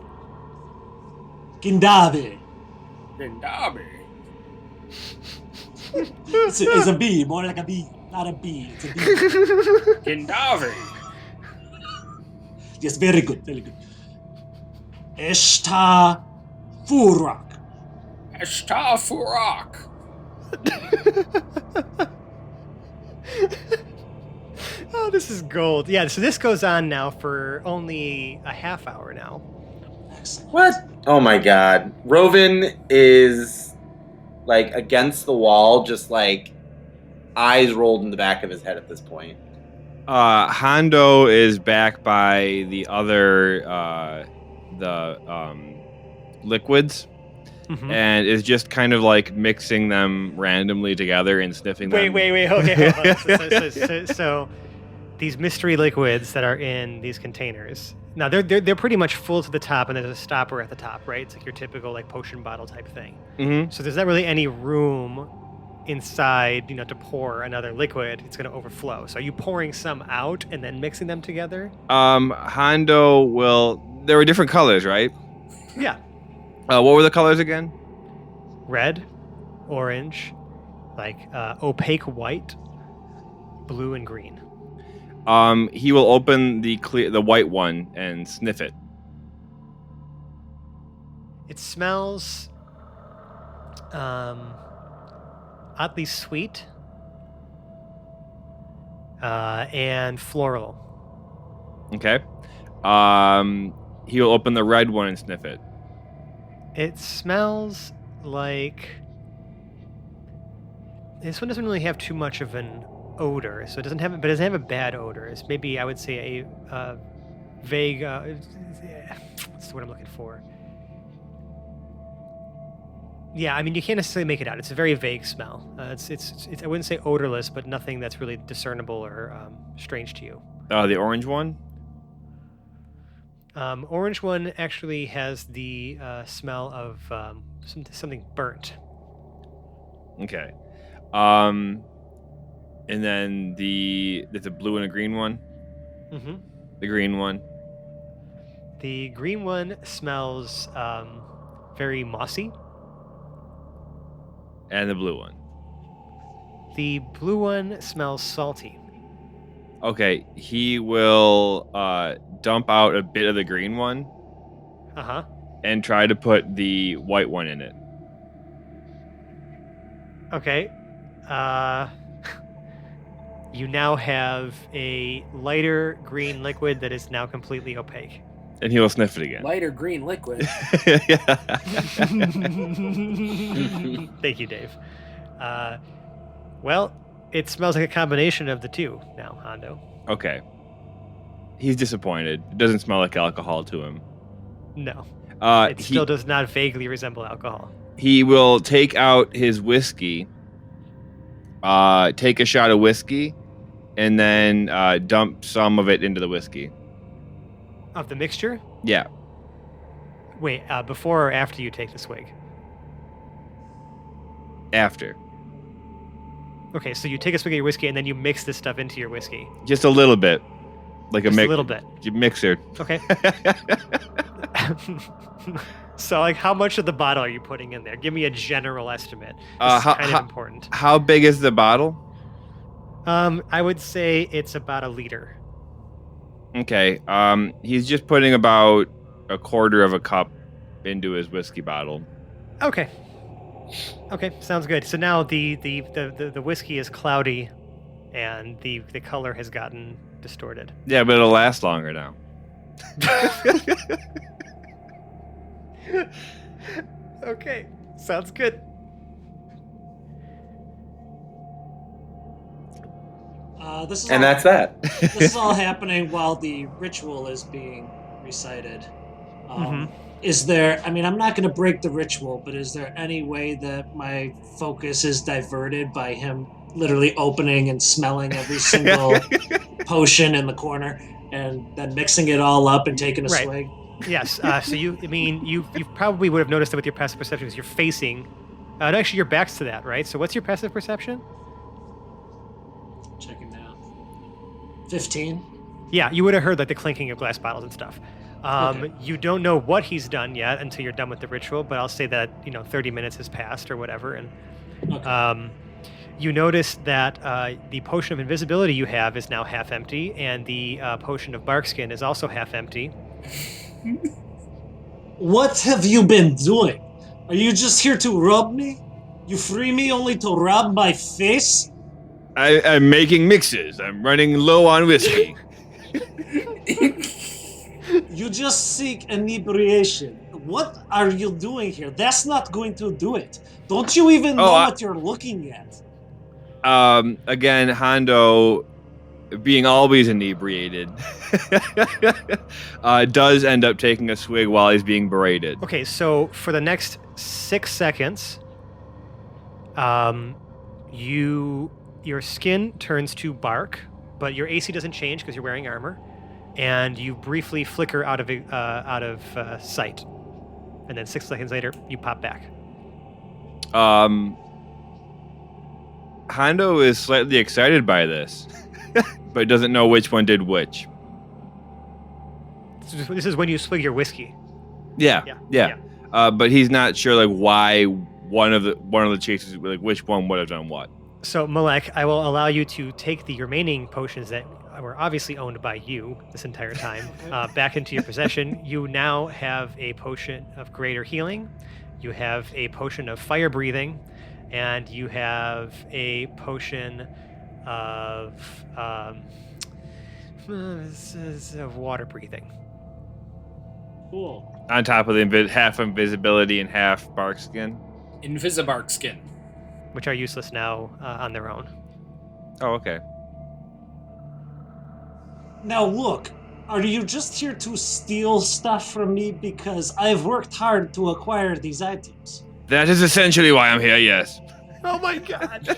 Gindave. Gindave. It's a bee, more like a bee, not a bee. It's a bee. Gindave. Yes, very good, very good. Eshta Furak. Eshta Furak. Oh, this is gold. Yeah, so this goes on now for only a half hour now. Excellent. What? Oh my god. Rovin is like against the wall, just like eyes rolled in the back of his head at this point. Hondo is back by the other liquids, and is just kind of like mixing them randomly together and sniffing them. Wait. Okay, hold on. So these mystery liquids that are in these containers. Now they're pretty much full to the top, and there's a stopper at the top, right? It's like your typical like potion bottle type thing. Mm-hmm. So there's not really any room inside, to pour another liquid. It's going to overflow. So are you pouring some out and then mixing them together? Hondo will. There were different colors, right? Yeah. What were the colors again? Red, orange, like opaque white, blue, and green. He will open the white one and sniff it. It smells oddly sweet and floral. Okay. He will open the red one and sniff it. It smells like... This one doesn't really have too much of an odor, so it doesn't have a bad odor. It's maybe, I would say, a vague... what's the word I'm looking for? Yeah, I mean, you can't necessarily make it out. It's a very vague smell. It's I wouldn't say odorless, but nothing that's really discernible or strange to you. The orange one? Orange one actually has the smell of something burnt. Okay. And then there's a blue and a green one? Mm-hmm. The green one? The green one smells very mossy. And the blue one? The blue one smells salty. Okay, he will dump out a bit of the green one. Uh-huh. And try to put the white one in it. Okay. You now have a lighter green liquid that is now completely opaque. And he will sniff it again. Lighter green liquid. Yeah. Thank you, Dave. Well, it smells like a combination of the two now, Hondo. Okay. He's disappointed. It doesn't smell like alcohol to him. No. It still does not vaguely resemble alcohol. He will take out his whiskey, take a shot of whiskey, and then dump some of it into the whiskey. Of the mixture? Yeah. Wait, before or after you take the swig? After. Okay, so you take a swig of your whiskey and then you mix this stuff into your whiskey. Just a little bit. Like Just a little bit. Mixer. Okay. So, like, how much of the bottle are you putting in there? Give me a general estimate. This is kind of important. How big is the bottle? I would say it's about a liter. Okay. He's just putting about a quarter of a cup into his whiskey bottle. Okay. Okay, sounds good. So now the whiskey is cloudy, and the color has gotten distorted. Yeah, but it'll last longer now. Okay, sounds good. That's that. This is all happening while the ritual is being recited. Is there, I mean, I'm not going to break the ritual, but is there any way that my focus is diverted by him literally opening and smelling every single potion in the corner and then mixing it all up and taking a Right. swig? Yes. So you probably would have noticed it with your passive perception because you're facing. And actually, your back's to that, right? So what's your passive perception? Checking now. 15. Yeah, you would have heard like the clinking of glass bottles and stuff. Okay. You don't know what he's done yet until you're done with the ritual, but I'll say that 30 minutes has passed or whatever, and Okay. you notice that the potion of invisibility you have is now half empty, and the potion of barkskin is also half empty. What have you been doing? Are you just here to rob me? You free me only to rob my face? I'm making mixes. I'm running low on whiskey. You just seek inebriation. What are you doing here? That's not going to do it. Don't you even know what you're looking at? Again, Hondo, being always inebriated, does end up taking a swig while he's being berated. Okay, so for the next 6 seconds, your skin turns to bark, but your AC doesn't change because you're wearing armor, and you briefly flicker out of sight, and then 6 seconds later you pop back. Hondo is slightly excited by this, but doesn't know which one did which. This is when you swig your whiskey. Yeah. But he's not sure like why one of the chases, like which one would have done what. So Malek, I will allow you to take the remaining potions that were obviously owned by you this entire time back into your possession. You now have a potion of greater healing. You have a potion of fire breathing, and you have a potion of water breathing. Cool. On top of the half invisibility and half bark skin. Invisibark skin. Which are useless now on their own. Oh, okay. Now look, are you just here to steal stuff from me? Because I've worked hard to acquire these items. That is essentially why I'm here, yes. Oh my god.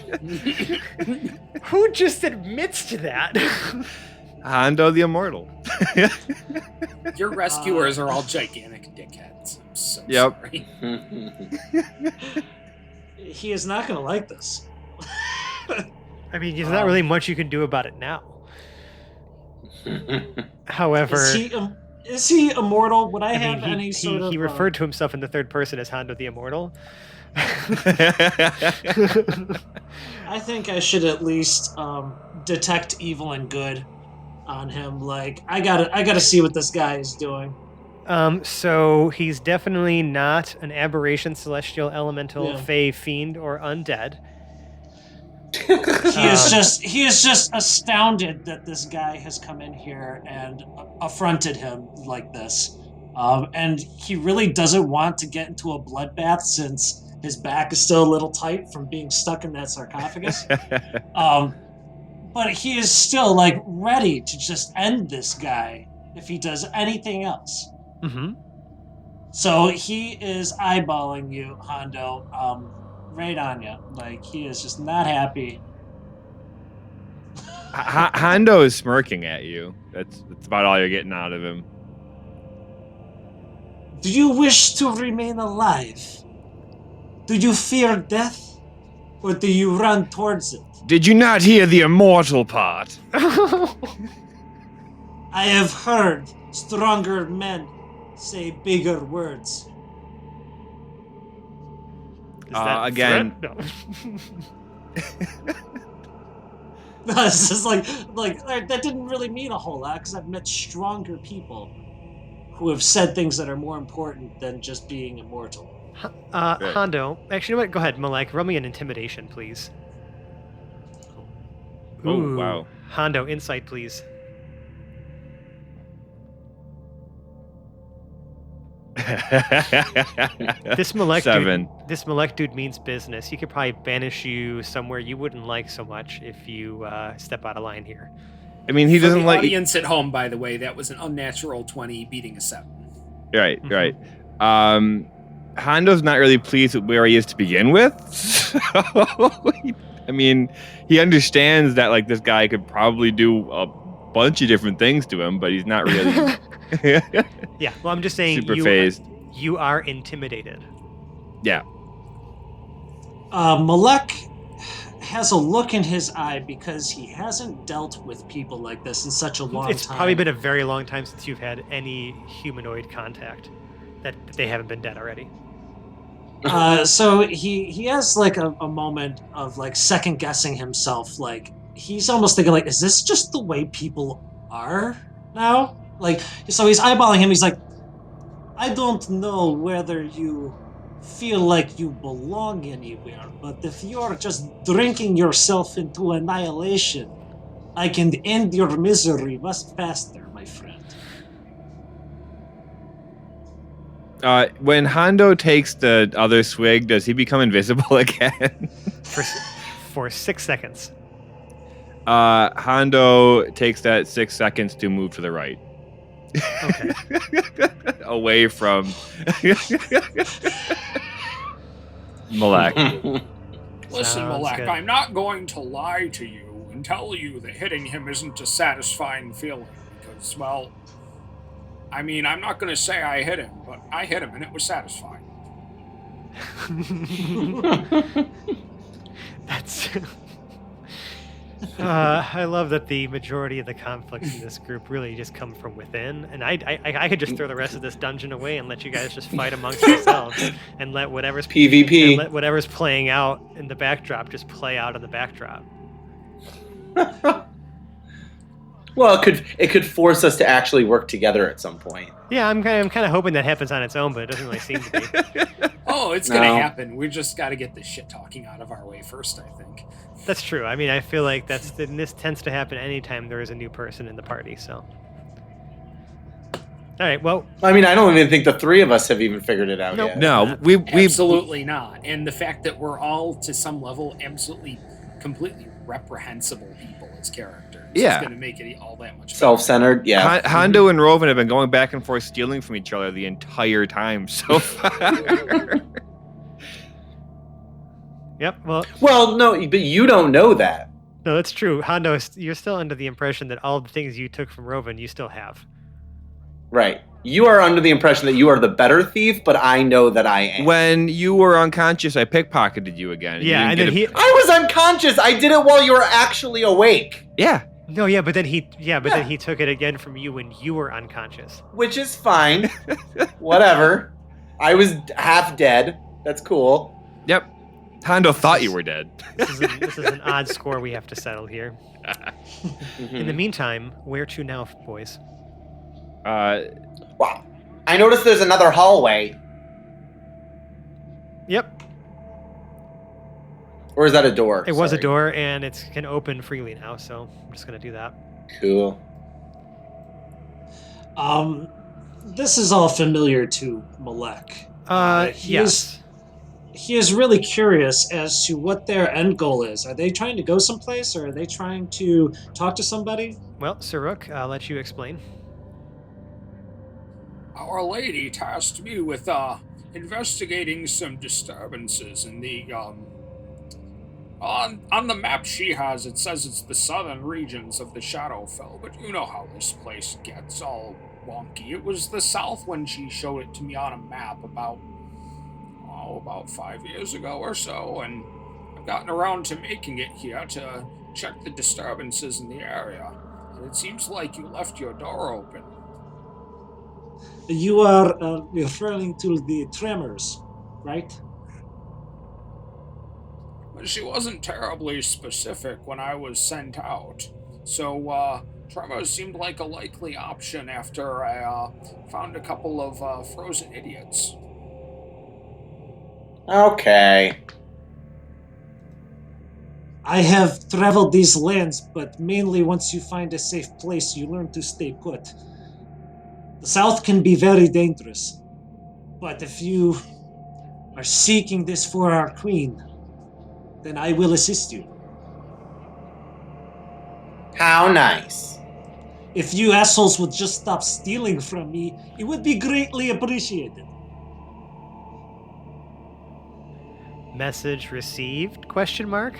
Who just admits to that? Hondo the Immortal. Your rescuers are all gigantic dickheads. I'm so Yep. sorry. He is not going to like this. I mean, there's not really much you can do about it now. However, is he immortal? Would I have mean, any sort of... He referred to himself in the third person as Hondo the Immortal. I think I should at least detect evil and good on him. Like, I gotta see what this guy is doing. So he's definitely not an aberration, celestial, elemental, fey, fiend, or undead. He is just astounded that this guy has come in here and affronted him like this. And he really doesn't want to get into a bloodbath since his back is still a little tight from being stuck in that sarcophagus. But he is still like ready to just end this guy if he does anything else. Mm-hmm. So he is eyeballing you, Hondo, right on you. Like, he is just not happy. Hondo is smirking at you. That's about all you're getting out of him. Do you wish to remain alive? Do you fear death? Or do you run towards it? Did you not hear the immortal part? I have heard stronger men say bigger words. Is that again. No. It's just like that didn't really mean a whole lot because I've met stronger people who have said things that are more important than just being immortal. Hondo, actually, you know what? Go ahead, Malek. Roll me an intimidation, please. Oh, Ooh, wow. Hondo, insight, please. This Malek 7. dude, this Malek dude means business. He could probably banish you somewhere you wouldn't like so much if you step out of line here. I mean, he For doesn't the like. audience at home, by the way, that was an unnatural 20 beating a 7. Right, right. Hondo's not really pleased with where he is to begin with. So, I mean, he understands that like this guy could probably do a bunch of different things to him, but he's not really. Yeah, well, I'm just saying Super phased. You are intimidated. Yeah. Malek has a look in his eye because he hasn't dealt with people like this in such a long time. It's probably been a very long time since you've had any humanoid contact that they haven't been dead already. So he has like a moment of like second guessing himself. Like he's almost thinking like, is this just the way people are now? Like, so he's eyeballing him. He's like, I don't know whether you feel like you belong anywhere, but if you're just drinking yourself into annihilation, I can end your misery much faster, my friend. When Hondo takes the other swig, does he become invisible again? For 6 seconds. Hondo takes that 6 seconds to move to the right. Okay. Away from Malek. Listen, Sounds Malek, good. I'm not going to lie to you and tell you that hitting him isn't a satisfying feeling because, well, I mean, I'm not going to say I hit him, but I hit him and it was satisfying. That's. I love that the majority of the conflicts in this group really just come from within, and I could just throw the rest of this dungeon away and let you guys just fight amongst yourselves, and let whatever's PvP. and let whatever's playing out in the backdrop just play out in the backdrop. Well, it could force us to actually work together at some point. Yeah, I'm kind of hoping that happens on its own, but it doesn't really seem to be. Oh, it's going to No. happen. We just got to get this shit talking out of our way first, I think. That's true. I mean, I feel like this tends to happen anytime there is a new person in the party. So, all right. Well, I mean, I don't even think the three of us have even figured it out Nope. yet. No, we Absolutely not. And the fact that we're all, to some level, absolutely, completely reprehensible people as characters Yeah. is going to make it all that much better. Self-centered, yeah. Hondo and Rovan have been going back and forth stealing from each other the entire time so far. yep. Well, Well, no, but you don't know that. no, that's true. Hondo, you're still under the impression that all the things you took from Rovan, you still have. Right. You are under the impression that you are the better thief, but I know that I am. When you were unconscious, I pickpocketed you again. You Yeah, and didn't then get he. I was unconscious. I did it while you were actually awake, Yeah. No, yeah, but then he. Yeah, but then he took it again from you when you were unconscious. which is fine. Whatever. I was half dead. That's cool. Yep. Hondo thought you were dead. This is an odd score we have to settle here. Mm-hmm. In the meantime, where to now, boys? Wow. I noticed there's another hallway. Yep, Or is that a door? it was a Sorry. door, and it can open freely now. So I'm just gonna do that. Cool. This is all familiar to Malek. Yes. He is really curious as to what their end goal is. Are they trying to go someplace, or are they trying to talk to somebody? Well, Saruk, I'll let you explain. Our lady tasked me with investigating some disturbances in the on the map she has. It says it's the southern regions of the Shadowfell, but you know how this place gets all wonky. It was the south when she showed it to me on a map about 5 years ago or so, and I've gotten around to making it here to check the disturbances in the area. And it seems like you left your door open. You are referring to the tremors, right? She wasn't terribly specific when I was sent out. So, Tremor seemed like a likely option after I found a couple of frozen idiots. Okay. I have traveled these lands, but mainly once you find a safe place, you learn to stay put. The south can be very dangerous, but if you are seeking this for our queen, then I will assist you. How nice. If you assholes would just stop stealing from me, it would be greatly appreciated. Message received? Question mark.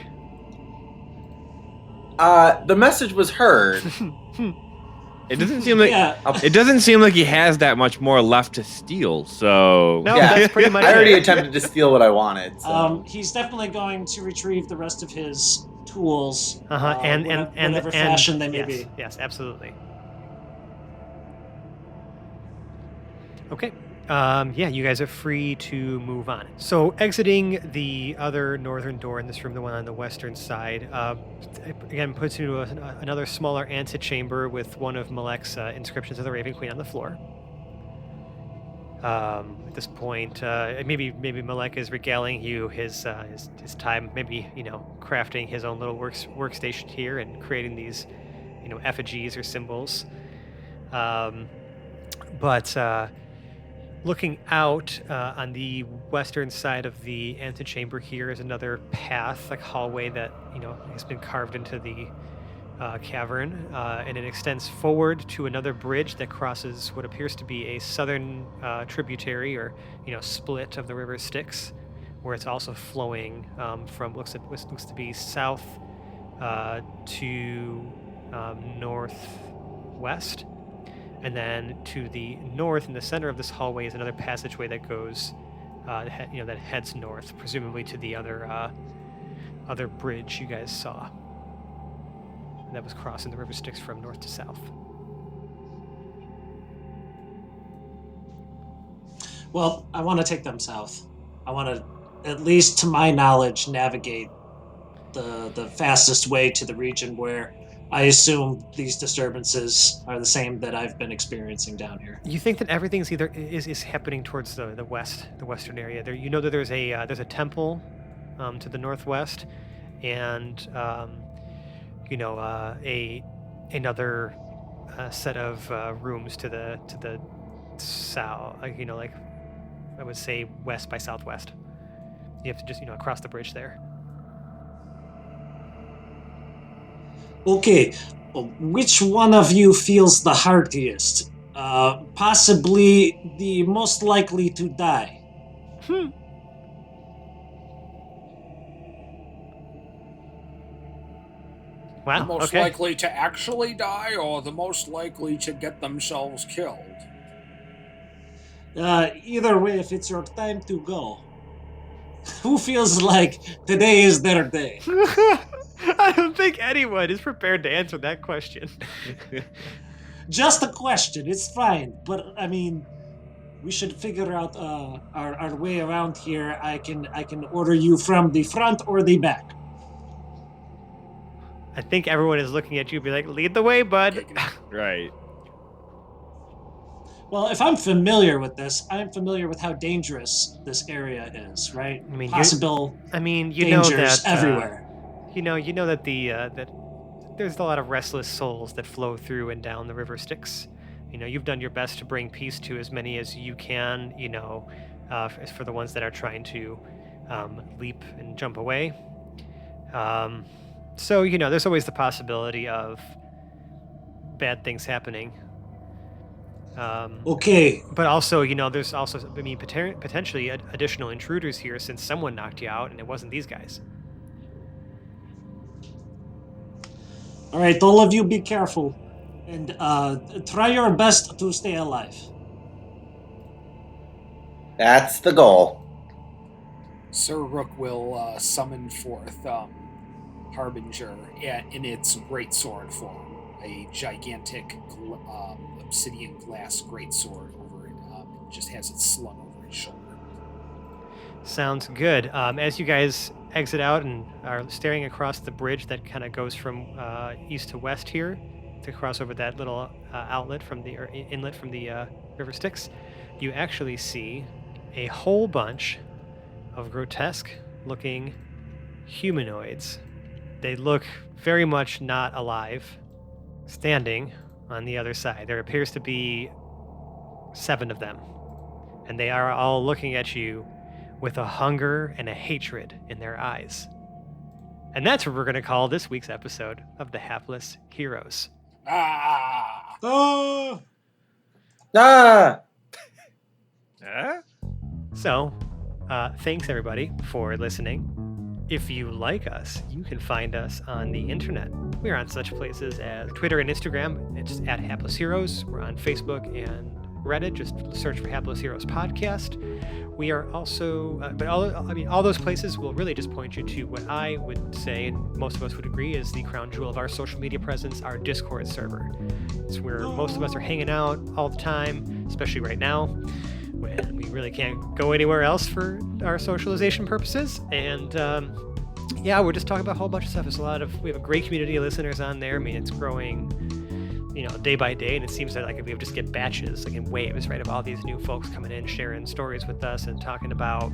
The message was heard. It doesn't seem like Yeah. it doesn't seem like he has that much more left to steal. So No, Yeah. that's pretty much I already it. attempted to steal what I wanted. So. He's definitely going to retrieve the rest of his tools, And whatever fashion they may yes, be. Yes, absolutely. Okay. Yeah, you guys are free to move on. So exiting the other northern door in this room, the one on the western side, again puts you into another smaller antechamber with one of Malek's inscriptions of the Raven Queen on the floor. At this point, maybe Malek is regaling you his time, maybe crafting his own little workstation here and creating these effigies or symbols. But looking out on the western side of the antechamber here is another path, like hallway that has been carved into the cavern, and it extends forward to another bridge that crosses what appears to be a southern tributary or split of the river Styx, where it's also flowing from looks to be south to northwest. And then to the north, in the center of this hallway, is another passageway that goes, that heads north, presumably to the other bridge you guys saw. That was crossing the river Styx from north to south. Well, I want to take them south. I want to, at least to my knowledge, navigate the fastest way to the region where I assume these disturbances are the same that I've been experiencing down here. You think that everything's either is happening towards the western area. There, that there's a temple to the northwest, and another set of rooms to the south. Like I would say west by southwest. You have to just cross the bridge there. Okay, which one of you feels the heartiest? Possibly the most likely to die. Wow. The most okay. likely to actually die, or the most likely to get themselves killed? Either way, if it's your time to go. Who feels like today is their day? I don't think anyone is prepared to answer that question. Just a question, it's fine. But I mean, we should figure out our way around here. I can order you from the front or the back. I think everyone is looking at you, be like, "Lead the way, bud." right. Well, if I'm familiar with this, I'm familiar with how dangerous this area is, right? I mean, possible. you know dangers that everywhere. You know that that there's a lot of restless souls that flow through and down the river Styx. You've done your best to bring peace to as many as you can. As for the ones that are trying to leap and jump away. So there's always the possibility of bad things happening. Okay. But also, there's also, potentially additional intruders here since someone knocked you out and it wasn't these guys. All right, all of you be careful and try your best to stay alive. That's the goal. Sir Rook will summon forth Harbinger in its greatsword form, a gigantic obsidian glass greatsword over it. It just has it slung over his shoulder. Sounds good. As you guys exit out and are staring across the bridge that kind of goes from east to west here to cross over that little inlet from the river Styx, you actually see a whole bunch of grotesque-looking humanoids. They look very much not alive, standing on the other side. There appears to be 7 of them, and they are all looking at you with a hunger and a hatred in their eyes. And that's what we're going to call this week's episode of The Hapless Heroes. Ah! Oh! Ah! So, thanks everybody for listening. If you like us, you can find us on the internet. We're on such places as Twitter and Instagram. It's at Hapless Heroes. We're on Facebook and Reddit. Just search for Hapless Heroes Podcast. We are also, all those places will really just point you to what I would say, and most of us would agree, is the crown jewel of our social media presence, our Discord server. It's where most of us are hanging out all the time, especially right now, when we really can't go anywhere else for our socialization purposes. And we're just talking about a whole bunch of stuff. We have a great community of listeners on there. I mean, it's growing, day by day, and it seems that we just get batches, in waves, right, of all these new folks coming in, sharing stories with us and talking about,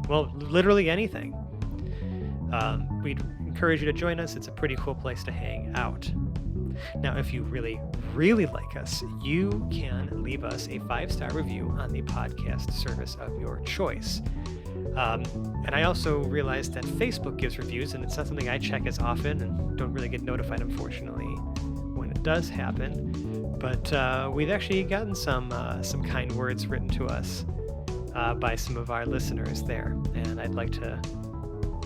well, literally anything. We'd encourage you to join us. It's a pretty cool place to hang out. Now, if you really, really like us, you can leave us a 5-star review on the podcast service of your choice. And I also realized that Facebook gives reviews, and it's not something I check as often and don't really get notified, unfortunately, when it does happen. But we've actually gotten some kind words written to us by some of our listeners there, and I'd like to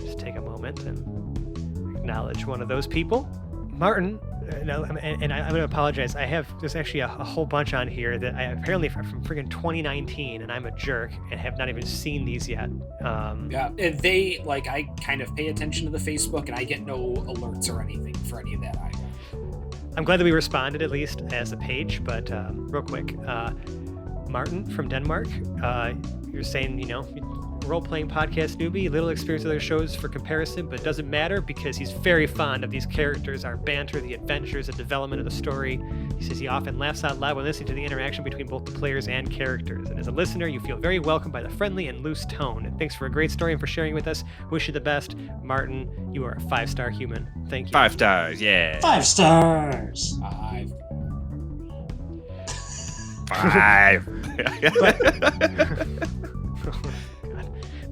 just take a moment and acknowledge one of those people, Martin. And I'm going to apologize. There's actually a whole bunch on here that I apparently from friggin' 2019, and I'm a jerk and have not even seen these yet. I kind of pay attention to the Facebook, and I get no alerts or anything for any of that either. I'm glad that we responded at least as a page, but real quick, Martin from Denmark, you're saying, role-playing podcast newbie, little experience with other shows for comparison, but it doesn't matter because he's very fond of these characters, our banter, the adventures, the development of the story. He says he often laughs out loud when listening to the interaction between both the players and characters. And as a listener, you feel very welcomed by the friendly and loose tone. And thanks for a great story and for sharing with us. Wish you the best. Martin, you are a 5-star human. Thank you. 5 stars, yeah. 5 stars. 5. 5.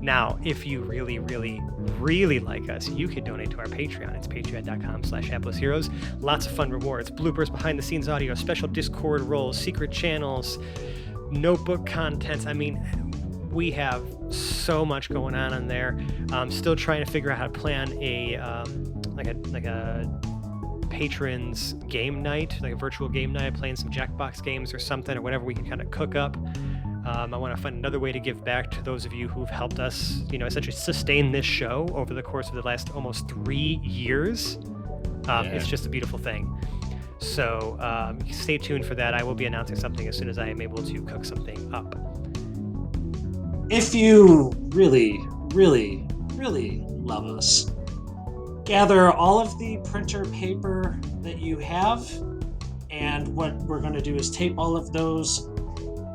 Now, if you really, really, really like us, you can donate to our Patreon. It's patreon.com/haplessheroes. Lots of fun rewards, bloopers, behind-the-scenes audio, special Discord roles, secret channels, notebook contents. I mean, we have so much going on there. Still trying to figure out how to plan a patrons game night, like a virtual game night, playing some Jackbox games or something, or whatever we can kind of cook up. I want to find another way to give back to those of you who've helped us, essentially sustain this show over the course of the last almost 3 years. It's just a beautiful thing. So stay tuned for that. I will be announcing something as soon as I am able to cook something up. If you really, really, really love us, gather all of the printer paper that you have, and what we're going to do is tape all of those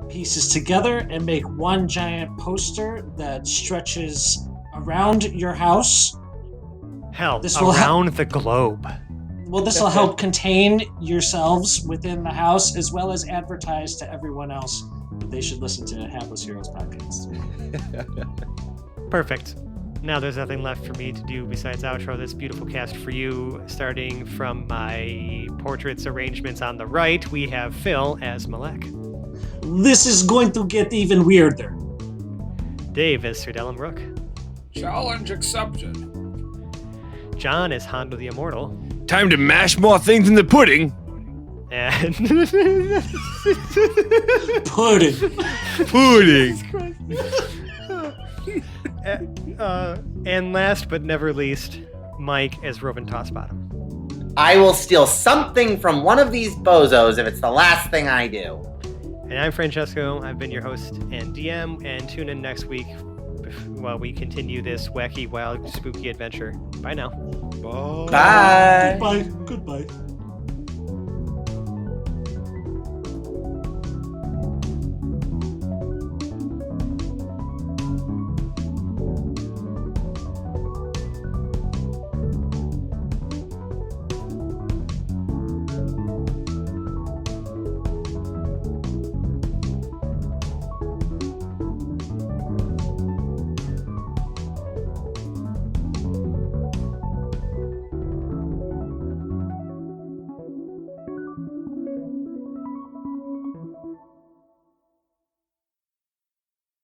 pieces together and make one giant poster that stretches around your house. Hell, around the globe. Well, this will help contain yourselves within the house, as well as advertise to everyone else that they should listen to Hapless Heroes podcast. Perfect. Now there's nothing left for me to do besides outro this beautiful cast for you. Starting from my portraits arrangements on the right, we have Phil as Malek. This is going to get even weirder. Dave as Sir Dellum Rook. Challenge accepted. John as Hondo the Immortal. Time to mash more things in the pudding. And Pudding. And last but never least, Mike as Rovin Tossbottom. I will steal something from one of these bozos if it's the last thing I do. And I'm Francesco. I've been your host and DM, and tune in next week while we continue this wacky, wild, spooky adventure. Bye now. Bye. Bye. Goodbye.